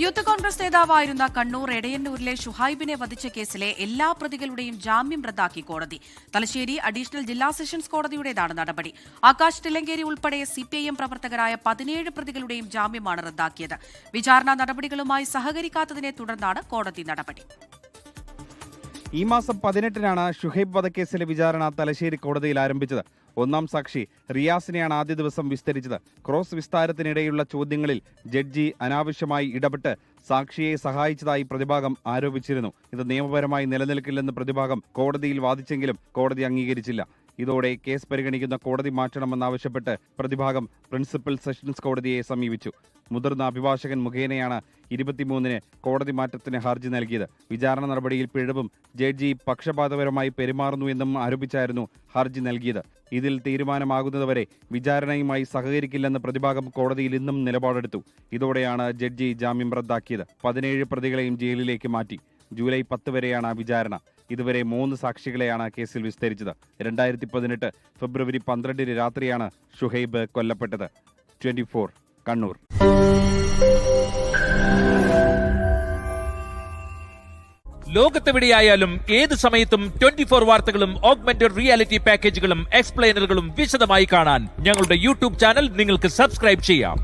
Youth Congress നേതാവായിരുന്ന കണ്ണൂർ എടയന്നൂരിലെ ഷുഹൈബിനെ വധിച്ച കേസിലെ എല്ലാ പ്രതികളുടെയും ജാമ്യം റദ്ദാക്കി കോടതി. തലശ്ശേരി അഡീഷണൽ ജില്ലാ സെഷൻസ് കോടതിയുടേതാണ് നടപടി. ആകാശ് തില്ലങ്കേരി ഉൾപ്പെടെ സിപിഐഎം പ്രവർത്തകരായ 17 പ്രതികളുടെയും ജാമ്യമാണ് റദ്ദാക്കിയത്. വിചാരണ നടപടികളുമായി സഹകരിക്കാത്തതിനെ തുടർന്നാണ് കോടതി നടപടി. ഈ മാസം 18-നാണ് ഷുഹൈബ് വധക്കേസിലെ വിചാരണ തലശ്ശേരി കോടതിയിൽ ആരംഭിച്ചത്. ഒന്നാം സാക്ഷി റിയാസിനെയാണ് ആദ്യ ദിവസം വിസ്തരിച്ചത്. ക്രോസ് വിസ്താരത്തിനിടെയുള്ള ചോദ്യങ്ങളിൽ ജഡ്ജി അനാവശ്യമായി ഇടപെട്ട് സാക്ഷിയെ സഹായിച്ചതായി പ്രതിഭാഗം ആരോപിച്ചിരുന്നു. ഇത് നിയമപരമായി നിലനിൽക്കില്ലെന്ന് പ്രതിഭാഗം കോടതിയിൽ വാദിച്ചെങ്കിലും കോടതി അംഗീകരിച്ചില്ല. ഇതോടെ കേസ് പരിഗണിക്കുന്ന കോടതി മാറ്റണമെന്നാവശ്യപ്പെട്ട് പ്രതിഭാഗം പ്രിൻസിപ്പൽ സെഷൻസ് കോടതിയെ സമീപിച്ചു. മുതിർന്ന അഭിഭാഷകൻ മുഖേനയാണ് 23-ന് കോടതി മാറ്റത്തിന് ഹർജി നൽകിയത്. വിചാരണ നടപടിയിൽ പിഴവും ജഡ്ജി പക്ഷപാതപരമായി പെരുമാറുന്നുവെന്നും ആരോപിച്ചായിരുന്നു ഹർജി നൽകിയത്. ഇതിൽ തീരുമാനമാകുന്നതുവരെ വിചാരണയുമായി സഹകരിക്കില്ലെന്ന് പ്രതിഭാഗം കോടതിയിൽ ഇന്നും നിലപാടെടുത്തു. ഇതോടെയാണ് ജഡ്ജി ജാമ്യം റദ്ദാക്കിയത്. 17 പ്രതികളെയും ജയിലിലേക്ക് മാറ്റി. ജൂലൈ 10 വരെയാണ് വിചാരണ. ഇതുവരെ 3 സാക്ഷികളെയാണ് കേസിൽ വിസ്തരിച്ചത്. 2018 ഫെബ്രുവരി 12 രാത്രിയാണ് ഷുഹൈബ് കൊല്ലപ്പെട്ടത്. 24 കണ്ണൂർ. ലോകത്തെവിടെയായാലും ഏത് സമയത്തും 24 വാർത്തകളും ഓഗ്മെന്റഡ് റിയാലിറ്റി പാക്കേജുകളും എക്സ്പ്ലെയിനറുകളും വിശദമായി കാണാൻ ഞങ്ങളുടെ യൂട്യൂബ് ചാനൽ നിങ്ങൾക്ക് സബ്സ്ക്രൈബ് ചെയ്യാം.